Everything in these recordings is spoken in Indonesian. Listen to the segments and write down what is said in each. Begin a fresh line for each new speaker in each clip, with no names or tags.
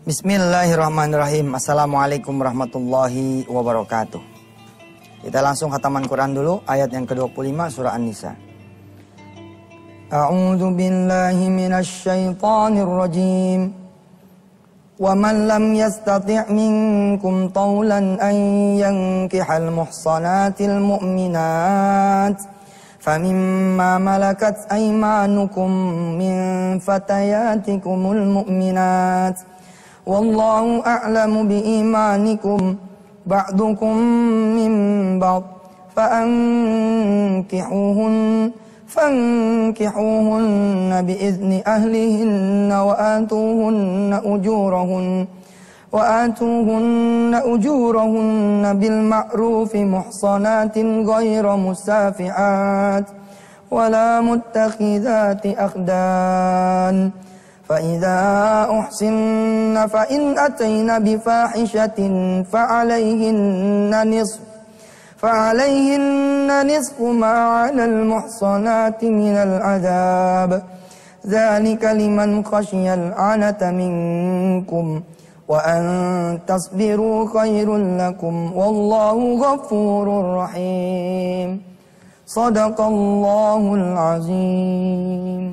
Bismillahirrahmanirrahim. Assalamualaikum warahmatullahi wabarakatuh. Kita langsung khataman Quran dulu, ayat yang ke-25 surah An-Nisa. A'udzu billahi minasy syaithanir rajim. Wa man lam yastati' minkum tawlan an yankihal muhsanatil mu'minat فَمِمَّا مَلَكَتْ أَيْمَانُكُمْ مِنْ فَتَيَاتِكُمُ الْمُؤْمِنَاتِ وَاللَّهُ أَعْلَمُ بِإِيمَانِكُمْ بَعْضُكُمْ مِنْ بَعْضٍ فَانكِحُوهُنَّ بِإِذْنِ أَهْلِهِنَّ وآتوهن أجورهن بالمعروف محصنات غير مسافحات ولا متخذات أخدان فإذا أحسن فإن أتين بفاحشة فعليهن نصف ما على المحصنات من العذاب ذلك لمن خشي العنة منكم وأن تصبروا خير لكم والله غفور رحيم صدق الله العظيم.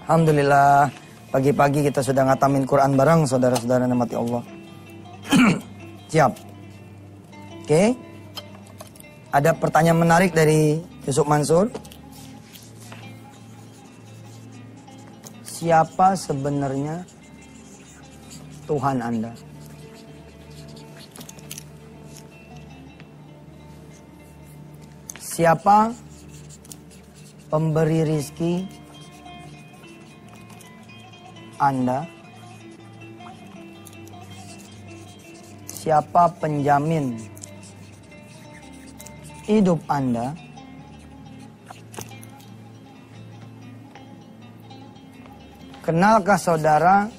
Alhamdulillah, pagi-pagi kita sudah ngatamin Quran bareng saudara-saudara nikmati Allah. Siap? Oke. Ada pertanyaan menarik dari Yusuf Mansur. Siapa sebenarnya Tuhan Anda? Siapa pemberi rizki Anda? Siapa penjamin hidup Anda? Kenalkah saudara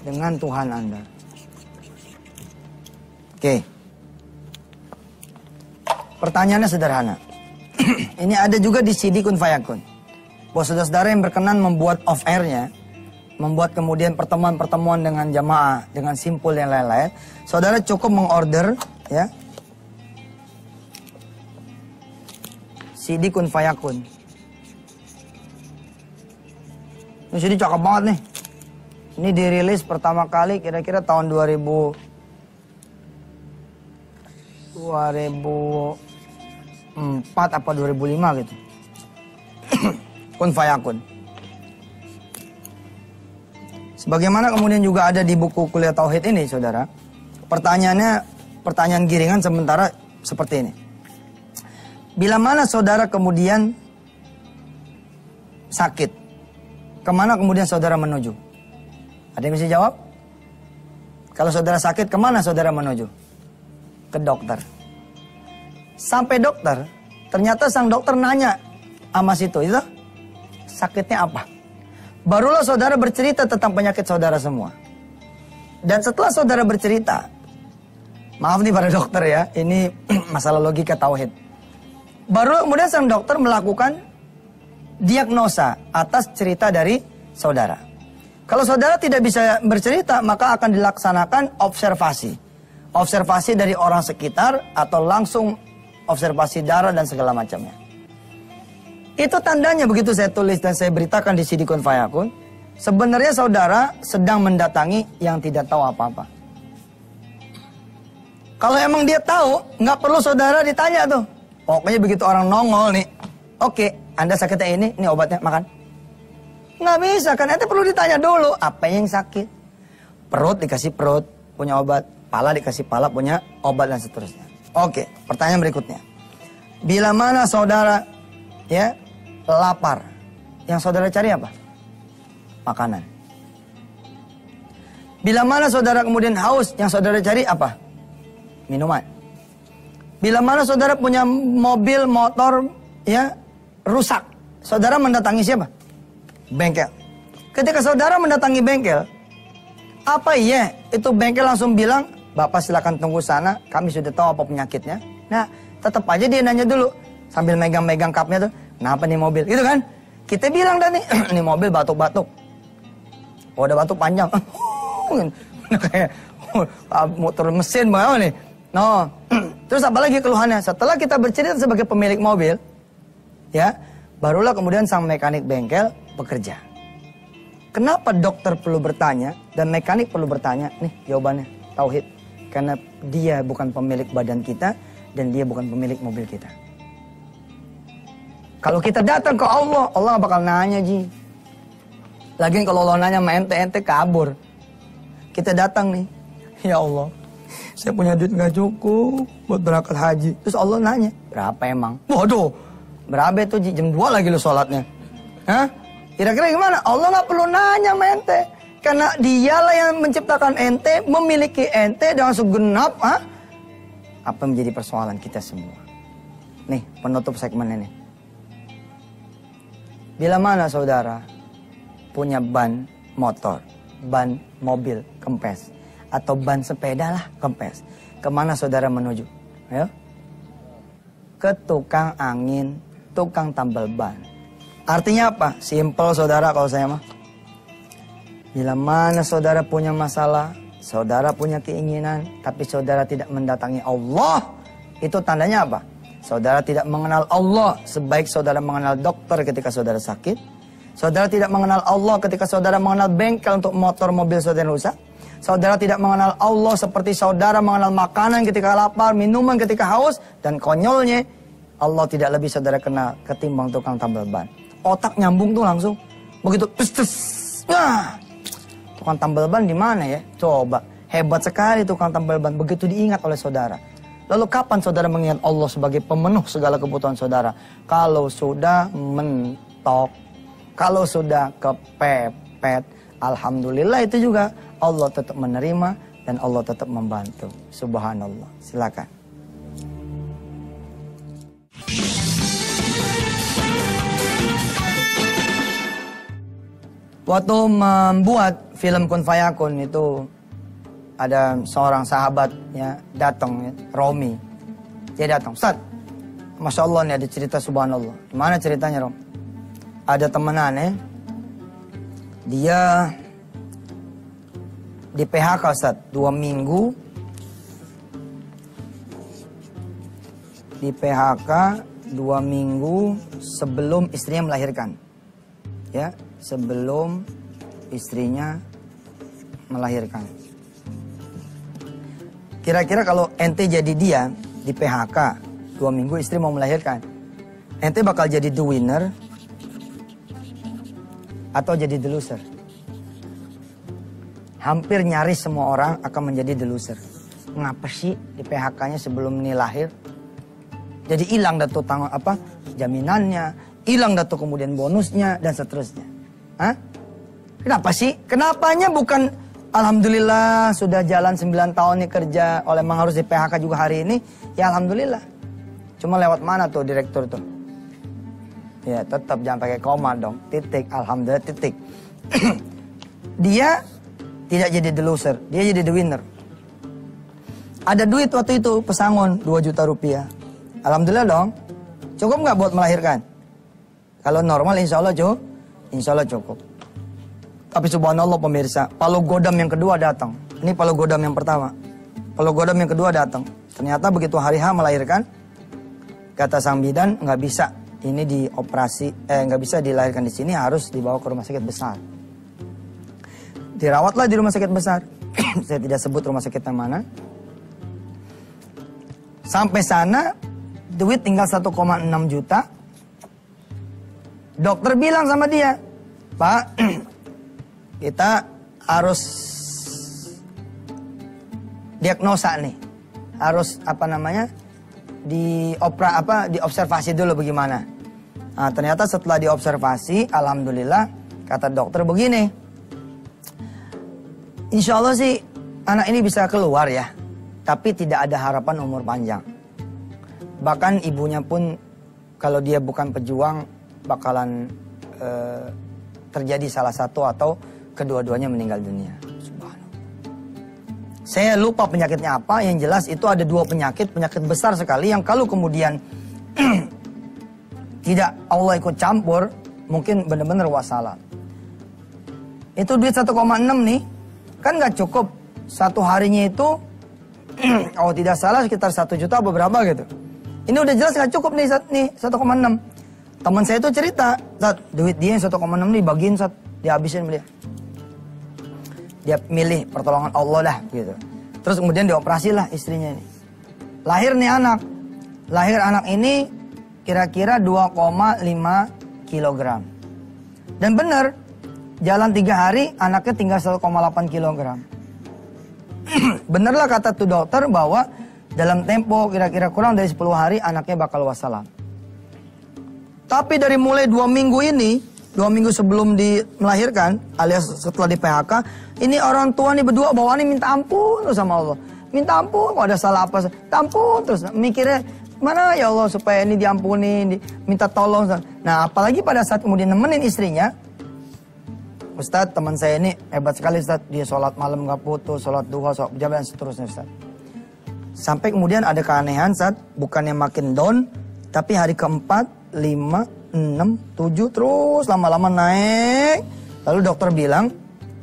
dengan Tuhan Anda? Oke. Pertanyaannya sederhana. Ini ada juga di CD Kun Fayakun. Buat saudara-saudara yang berkenan membuat off airnya, membuat kemudian pertemuan-pertemuan dengan jamaah, dengan simpul dan lain-lain, saudara cukup mengorder ya CD Kun Fayakun. Ini CD cakep banget nih. Ini dirilis pertama kali kira-kira tahun 2004 apa 2005 gitu. Kun Fayakun. Sebagaimana kemudian juga ada di buku kuliah tauhid ini, saudara. Pertanyaannya pertanyaan giringan sementara seperti ini. Bila mana saudara kemudian sakit, kemana kemudian saudara menuju? Ada yang bisa jawab? Kalau saudara sakit, kemana saudara menuju? Ke dokter. Sampai dokter, ternyata sang dokter nanya sama situ, itu sakitnya apa? Barulah saudara bercerita tentang penyakit saudara semua. Dan setelah saudara bercerita, maaf nih para dokter ya, ini masalah logika tauhid. Baru kemudian sang dokter melakukan diagnosa atas cerita dari saudara. Kalau saudara tidak bisa bercerita, maka akan dilaksanakan observasi. Observasi dari orang sekitar atau langsung observasi darah dan segala macamnya. Itu tandanya begitu saya tulis dan saya beritakan di CD Kun Fayakun. Sebenarnya saudara sedang mendatangi yang tidak tahu apa-apa. Kalau emang dia tahu, nggak perlu saudara ditanya tuh. Pokoknya begitu orang nongol nih. Oke, Anda sakitnya ini obatnya, makan. Nggak bisa, kan ente perlu ditanya dulu, apa yang sakit? Perut dikasih perut, punya obat. Pala dikasih pala, punya obat dan seterusnya. Oke, pertanyaan berikutnya. Bila mana saudara ya lapar, yang saudara cari apa? Makanan. Bila mana saudara kemudian haus, yang saudara cari apa? Minuman. Bila mana saudara punya mobil, motor ya rusak, saudara mendatangi siapa? Bengkel. Ketika saudara mendatangi bengkel, apa iya itu bengkel langsung bilang, Bapak silakan tunggu sana, kami sudah tahu apa penyakitnya. Nah, tetap aja dia nanya dulu sambil megang-megang kapnya tuh, kenapa nih mobil? Gitu kan? Kita bilang dah nih, ini mobil batuk-batuk. Oh, ada batuk panjang. Kayak motor mesin bagaimana nih. No. Terus apa lagi keluhannya? Setelah kita bercerita sebagai pemilik mobil, ya, barulah kemudian sang mekanik bengkel bekerja. Kenapa dokter perlu bertanya dan mekanik perlu bertanya? Nih jawabannya, tauhid. Karena dia bukan pemilik badan kita dan dia bukan pemilik mobil kita. Kalau kita datang ke Allah, Allah gak bakal nanya, Ji. Lagian kalau Allah nanya sama ente kabur. Kita datang nih, ya Allah, saya punya duit gak cukup buat berangkat haji. Terus Allah nanya, berapa emang? Waduh, berapa itu, Ji? Jam 2 lagi lu sholatnya. Hah? Kira-kira gimana? Allah gak perlu nanya sama ente. Karena dialah yang menciptakan ente, memiliki ente dengan segenap. Apa menjadi persoalan kita semua. Nih, penutup segmen ini. Bila mana saudara punya ban motor, ban mobil kempes, atau ban sepeda lah kempes, kemana saudara menuju? Ya? Ke tukang angin, tukang tambal ban. Artinya apa? Simple saudara kalau saya mah. Bila mana saudara punya masalah, saudara punya keinginan, tapi saudara tidak mendatangi Allah, itu tandanya apa? Saudara tidak mengenal Allah sebaik saudara mengenal dokter ketika saudara sakit. Saudara tidak mengenal Allah ketika saudara mengenal bengkel untuk motor mobil saudara rusak. Saudara tidak mengenal Allah seperti saudara mengenal makanan ketika lapar, minuman ketika haus. Dan konyolnya, Allah tidak lebih saudara kenal ketimbang tukang tambal ban. Otak nyambung tuh langsung. Begitu, nah, tukang tambal ban di mana ya? Coba, hebat sekali tukang tambal ban. Begitu diingat oleh saudara. Lalu kapan saudara mengingat Allah sebagai pemenuh segala kebutuhan saudara? Kalau sudah mentok, kalau sudah kepepet, alhamdulillah itu juga Allah tetap menerima dan Allah tetap membantu. Subhanallah. Silakan. Waktu membuat film Kun Fayakun itu ada seorang sahabat ya datang, ya, Romi. Dia datang, Ustaz, Masya Allah nih ada cerita subhanallah. Gimana ceritanya, Rom? Ada temenannya, dia di PHK, Ustaz, 2 minggu. Di PHK 2 minggu sebelum istrinya melahirkan. Ya, sebelum istrinya melahirkan. Kira-kira kalau ente jadi dia di PHK 2 minggu istri mau melahirkan, ente bakal jadi the winner atau jadi the loser? Hampir nyaris semua orang akan menjadi the loser. Ngapa sih di PHK-nya sebelum ini lahir? Jadi hilang dah tuh jaminannya, hilang dah tuh kemudian bonusnya dan seterusnya. Hah? Kenapa sih? Kenapanya bukan alhamdulillah sudah jalan 9 tahun nih kerja, oleh memang harus di PHK juga hari ini, ya alhamdulillah. Cuma lewat mana tuh direktur tuh? Ya tetap jangan pakai koma dong, titik, alhamdulillah titik. Dia tidak jadi the loser, dia jadi the winner. Ada duit waktu itu pesangon 2 juta rupiah. Alhamdulillah dong. Cukup nggak buat melahirkan? Kalau normal insya Allah cukup. Tapi subhanallah pemirsa, palu godam yang kedua datang. Ini palu godam yang pertama. Palu godam yang kedua datang. Ternyata begitu hari H melahirkan, kata sang bidan nggak bisa. Ini dioperasi, nggak bisa dilahirkan di sini, harus dibawa ke rumah sakit besar. Dirawatlah di rumah sakit besar. Saya tidak sebut rumah sakit yang mana. Sampai sana, duit tinggal 1,6 juta. Dokter bilang sama dia, Pak, kita harus diagnosa nih. Harus diobservasi dulu bagaimana. Nah, ternyata setelah diobservasi, alhamdulillah, kata dokter begini. Insya Allah sih anak ini bisa keluar ya, tapi tidak ada harapan umur panjang. Bahkan ibunya pun kalau dia bukan pejuang bakalan terjadi salah satu atau kedua-duanya meninggal dunia. Subhanallah. Saya lupa penyakitnya apa, yang jelas itu ada 2 penyakit besar sekali yang kalau kemudian tidak Allah ikut campur mungkin benar-benar wassalam. Itu duit 1,6 nih, kan nggak cukup. Satu harinya itu, kalau tidak salah sekitar 1 juta beberapa gitu. Ini udah jelas nggak cukup nih 1,6. Teman saya itu cerita, Ustaz, duit dia yang 1,6 nih bagiin, Ustaz, dihabisin dia. Dia milih pertolongan Allah dah gitu. Terus kemudian dioperasi lah istrinya ini. Lahir nih anak. Lahir anak ini kira-kira 2,5 kilogram. Dan benar, jalan 3 hari anaknya tinggal 1,8 kilogram. Benerlah kata tuh dokter bahwa dalam tempo kira-kira kurang dari 10 hari anaknya bakal wassalam. Tapi dari mulai 2 minggu ini, 2 minggu sebelum melahirkan, alias setelah di PHK, ini orang tua nih berdua bawaannya minta ampun terus sama Allah. Minta ampun, kalau ada salah apa, minta ampun terus. Mikirnya, mana ya Allah supaya ini diampuni, minta tolong. Nah apalagi pada saat kemudian nemenin istrinya, Ustadz teman saya ini hebat sekali Ustadz, dia sholat malam gak putus, sholat duha, sholat berjamaah dan seterusnya Ustadz. Sampai kemudian ada keanehan Ustadz, bukannya makin down, tapi hari keempat, 5, 6, 7 terus lama-lama naik. Lalu dokter bilang,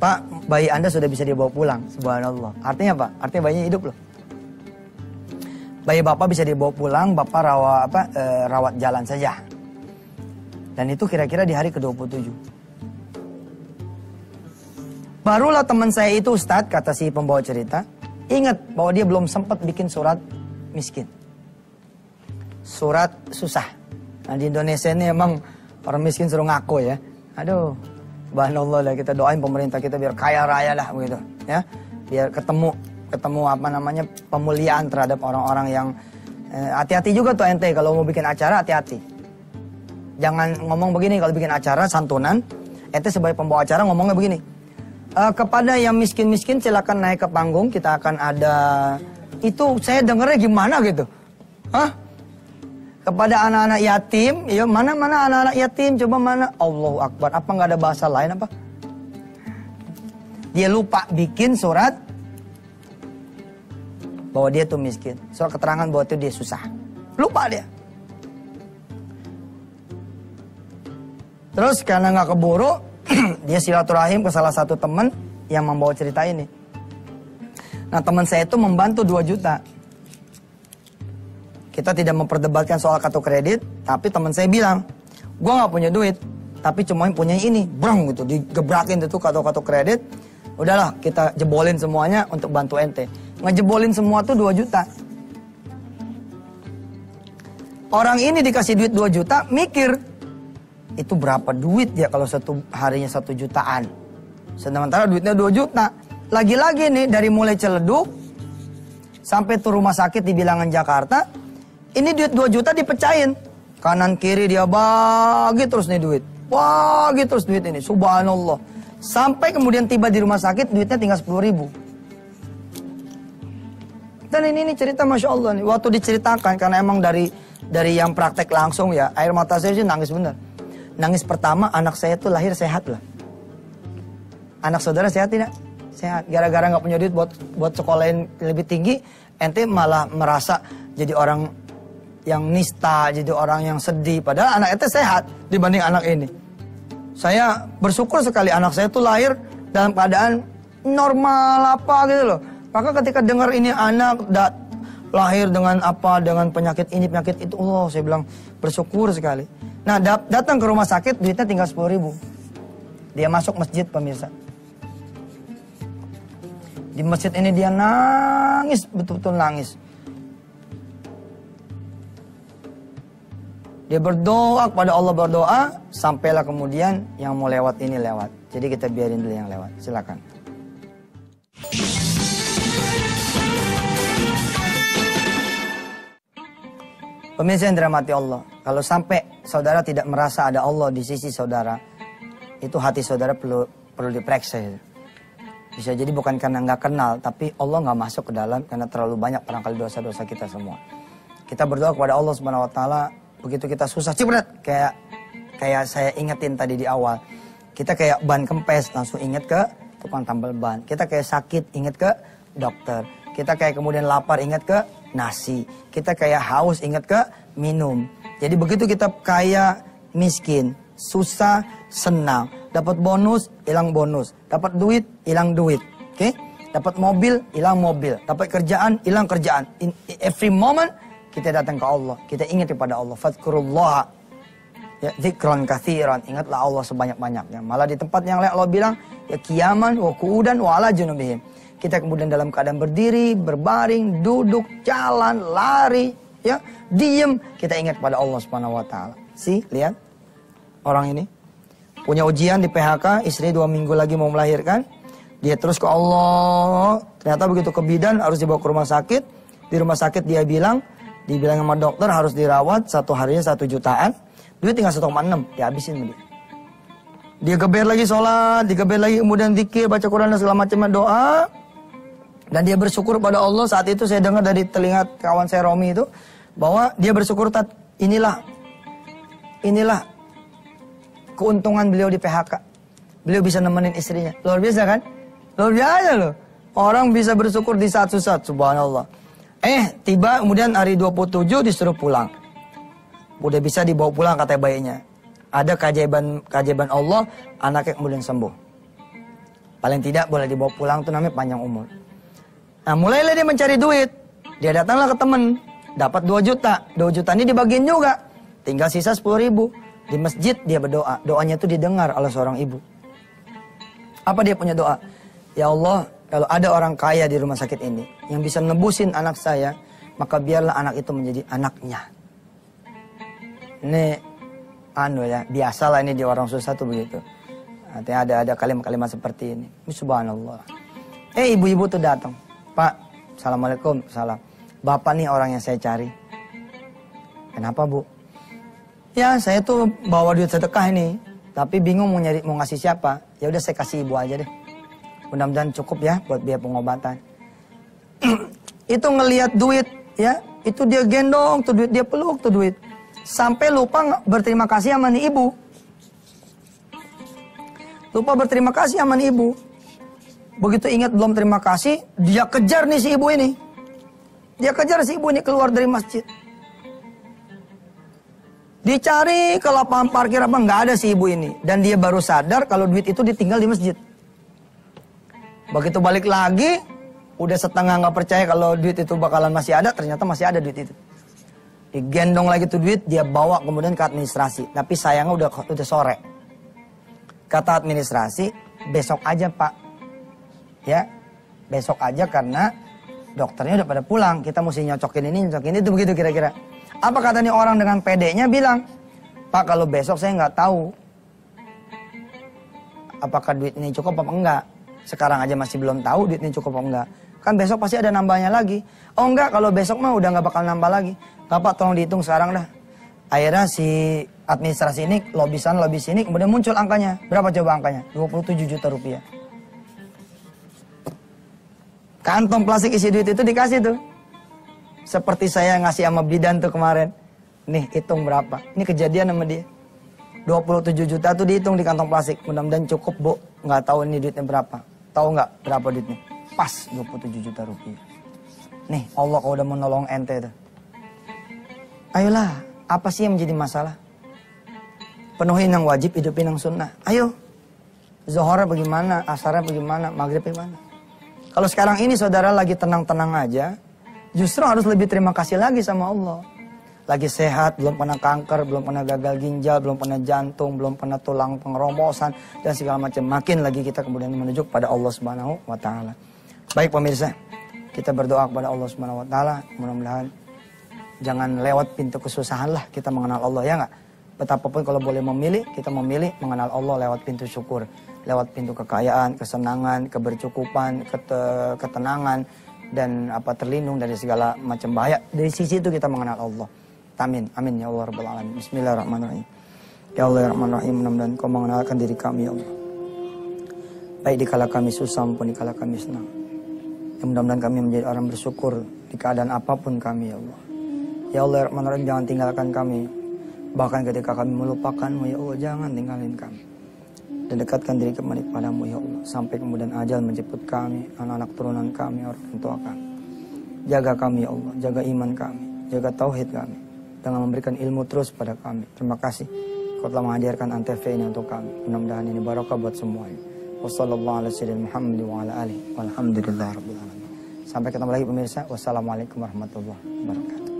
Pak, bayi Anda sudah bisa dibawa pulang. Subhanallah. Artinya apa? Artinya bayinya hidup loh. Bayi Bapak bisa dibawa pulang, Bapak rawat jalan saja. Dan itu kira-kira di hari ke-27. Barulah teman saya itu Ustadz, kata si pembawa cerita, ingat bahwa dia belum sempat bikin surat miskin. Surat susah. Nah di Indonesia ini emang orang miskin suruh ngaku ya. Aduh, subhanallah lah, kita doain pemerintah kita biar kaya raya lah begitu ya. Biar ketemu pemuliaan terhadap orang-orang yang hati-hati juga tuh ente kalau mau bikin acara, hati-hati. Jangan ngomong begini kalau bikin acara santunan, ente sebagai pembawa acara ngomongnya begini. Kepada yang miskin-miskin silakan naik ke panggung, kita akan ada itu, saya dengernya gimana gitu. Hah? Kepada anak-anak yatim, ya mana anak-anak yatim, coba mana? Allahu Akbar, apa nggak ada bahasa lain apa? Dia lupa bikin surat bahwa dia tuh miskin, surat keterangan bahwa itu dia susah, lupa dia. Terus karena nggak keburu, dia silaturahim ke salah satu teman yang membawa cerita ini. Nah teman saya itu membantu 2 juta. Kita tidak memperdebatkan soal kartu kredit, tapi teman saya bilang, gue nggak punya duit, tapi cuma punya ini, brong gitu, digebrakin itu kartu kredit. Udahlah kita jebolin semuanya untuk bantu ente. Ngejebolin semua tuh 2 juta. Orang ini dikasih duit 2 juta, mikir, itu berapa duit ya kalau satu harinya 1 jutaan. Sementara duitnya 2 juta. Lagi-lagi nih dari mulai Ciledug sampai tuh rumah sakit di Bilangan Jakarta, ini duit 2 juta dipecahin. Kanan kiri dia bagi terus nih duit. Bagi terus duit ini. Subhanallah. Sampai kemudian tiba di rumah sakit duitnya tinggal 10.000. Dan ini cerita Masya Allah nih. Waktu diceritakan karena emang dari yang praktek langsung ya. Air mata saya sih nangis bener. Nangis pertama anak saya tuh lahir sehat lah. Anak saudara sehat tidak? Sehat. Gara-gara gak punya duit buat sekolahin lebih tinggi. Ente malah merasa jadi orang yang nista, jadi orang yang sedih. Padahal anak ente sehat dibanding anak ini. Saya bersyukur sekali anak saya tuh lahir dalam keadaan normal apa gitu loh. Maka ketika dengar ini anak lahir dengan apa, dengan penyakit ini, penyakit itu, Allah saya bilang bersyukur sekali. Nah datang ke rumah sakit duitnya tinggal 10.000. Dia masuk masjid pemirsa. Di masjid ini dia nangis, betul-betul nangis. Dia berdoa kepada Allah, berdoa, sampailah kemudian yang mau lewat ini lewat. Jadi kita biarin dulu yang lewat, silakan. Pemirsa yang dirahmati Allah, kalau sampai saudara tidak merasa ada Allah di sisi saudara, itu hati saudara perlu diperiksa. Bisa jadi bukan karena nggak kenal, tapi Allah nggak masuk ke dalam karena terlalu banyak barangkali dosa-dosa kita semua. Kita berdoa kepada Allah Subhanahu Wa Taala. Begitu kita susah cibret, kayak saya ingetin tadi di awal. Kita kayak ban kempes, langsung inget ke tukang tambal ban. Kita kayak sakit, inget ke dokter. Kita kayak kemudian lapar, inget ke nasi. Kita kayak haus, inget ke minum. Jadi begitu kita kaya miskin, susah, senang. Dapat bonus, hilang bonus. Dapat duit, hilang duit. Oke? Dapat mobil, hilang mobil. Dapat kerjaan, hilang kerjaan. In every moment kita datang ke Allah. Kita ingat kepada Allah. Fadhkurullah. Ya, dzikran katsiran. Ingatlah Allah sebanyak-banyaknya. Malah di tempat yang lain Allah bilang, ya qiyaman wa qu'udan wa ala junubihim. Kita kemudian dalam keadaan berdiri, berbaring, duduk, jalan, lari, ya, diem, kita ingat kepada Allah Subhanahu wa taala. Lihat orang ini punya ujian di PHK, istri 2 minggu lagi mau melahirkan. Dia terus ke Allah. Ternyata begitu ke bidan harus dibawa ke rumah sakit. Di rumah sakit dibilang sama dokter harus dirawat 1 harinya 1 jutaan. Duit tinggal 1,6, dihabisin sama dia. Dia geber lagi sholat, digeber lagi kemudian zikir, baca Quran dan segala macamnya doa. Dan dia bersyukur pada Allah. Saat itu saya dengar dari telinga kawan saya Romi itu bahwa dia bersyukur, inilah keuntungan beliau di PHK. Beliau bisa nemenin istrinya. Luar biasa kan? Luar biasa loh. Orang bisa bersyukur di saat susah. Subhanallah. Tiba kemudian hari 27 disuruh pulang. Udah bisa dibawa pulang kata bayinya. Ada keajaiban Allah, anaknya kemudian sembuh. Paling tidak boleh dibawa pulang, itu namanya panjang umur. Nah, mulailah dia mencari duit. Dia datanglah ke teman, dapat 2 juta. 2 juta ini dibagiin juga. Tinggal sisa 10.000. Di masjid dia berdoa. Doanya itu didengar oleh seorang ibu. Apa dia punya doa? Ya Allah, kalau ada orang kaya di rumah sakit ini yang bisa nebusin anak saya, maka biarlah anak itu menjadi anaknya. Ini ya, biasalah ini di orang susah tuh begitu. Artinya ada kalimat-kalimat seperti ini. Subhanallah. Ibu-ibu tuh datang. Pak, assalamualaikum, salam. Bapak nih orang yang saya cari. Kenapa, Bu? Ya, saya tuh bawa duit sedekah ini, tapi bingung mau ngasih siapa. Ya udah saya kasih ibu aja deh. Mudah-mudahan cukup ya buat biaya pengobatan. Itu ngelihat duit, ya, itu dia gendong tuh duit, dia peluk tuh duit. Sampai lupa berterima kasih sama nih ibu. Lupa berterima kasih sama nih ibu. Begitu ingat belum terima kasih, dia kejar nih si ibu ini. Dia kejar si ibu ini keluar dari masjid. Dicari ke lapangan parkir apa, nggak ada si ibu ini. Dan dia baru sadar kalau duit itu ditinggal di masjid. Begitu balik lagi, udah setengah nggak percaya kalau duit itu bakalan masih ada, ternyata masih ada duit itu. Digendong lagi tuh duit, dia bawa kemudian ke administrasi. Tapi sayangnya udah sore. Kata administrasi, besok aja Pak. Ya, besok aja karena dokternya udah pada pulang. Kita mesti nyocokin ini, nyocokin itu, begitu kira-kira. Apa katanya orang dengan pedenya bilang, Pak kalau besok saya nggak tahu apakah duit ini cukup apa enggak. Sekarang aja masih belum tahu duit ini cukup apa enggak. Kan besok pasti ada nambahnya lagi. Oh enggak, kalau besok mah udah nggak bakal nambah lagi. Nggak Pak, tolong dihitung sekarang dah. Akhirnya si administrasi ini lobby sini, kemudian muncul angkanya. Berapa coba angkanya? 27 juta rupiah. Kantong plastik isi duit itu dikasih tuh. Seperti saya ngasih sama bidan tuh kemarin. Nih, hitung berapa. Ini kejadian sama dia. 27 juta tuh dihitung di kantong plastik. Mudah-mudahan cukup, Bu. Nggak tahu ini duitnya berapa. Tahu nggak berapa duitnya? Pas 27 juta rupiah. Nih, Allah kalau udah menolong ente tuh. Ayolah, apa sih yang menjadi masalah? Penuhin yang wajib, hidupin yang sunnah. Ayo. Zuhur bagaimana? Asarnya bagaimana? Maghrib bagaimana? Kalau sekarang ini saudara lagi tenang-tenang aja, justru harus lebih terima kasih lagi sama Allah. Lagi sehat, belum pernah kanker, belum pernah gagal ginjal, belum pernah jantung, belum pernah tulang pengeromosan, dan segala macam. Makin lagi kita kemudian menuju kepada Allah Subhanahu wa Ta'ala. Baik pemirsa, kita berdoa kepada Allah Subhanahu wa Ta'ala. Mudah-mudahan jangan lewat pintu kesusahan lah kita mengenal Allah, ya nggak? Betapapun kalau boleh memilih, kita memilih mengenal Allah lewat pintu syukur. Lewat pintu kekayaan, kesenangan, kebercukupan, ketenangan, dan terlindung dari segala macam bahaya. Dari sisi itu kita mengenal Allah. Amin, amin ya Allah Rabbal Alamin. Bismillahirrahmanirrahim. Ya Allah ya Rahman Rahim, mudah-mudahan Kau mengenalkan diri kami ya Allah. Baik dikala kami susah maupun dikala kami senang. Ya mudah-mudahan kami menjadi orang bersyukur di keadaan apapun kami ya Allah. Ya Allah ya Rahman Rahim, jangan tinggalkan kami. Bahkan ketika kami melupakan-Mu ya Allah, jangan tinggalin kami. Dan dekatkan diri kami kepadamu ya Allah. Sampai kemudian ajal menjemput kami, anak-anak turunan kami, orang tua kami. Jaga kami ya Allah, jaga iman kami, jaga tauhid kami. Dengan memberikan ilmu terus pada kami. Terima kasih. Kau telah menghadirkan Antv ini untuk kami. Mudah-mudahan ini barokah buat semuanya. Wassalamualaikum warahmatullahi wabarakatuh. Sampai ketemu lagi pemirsa. Wassalamualaikum warahmatullahi wabarakatuh.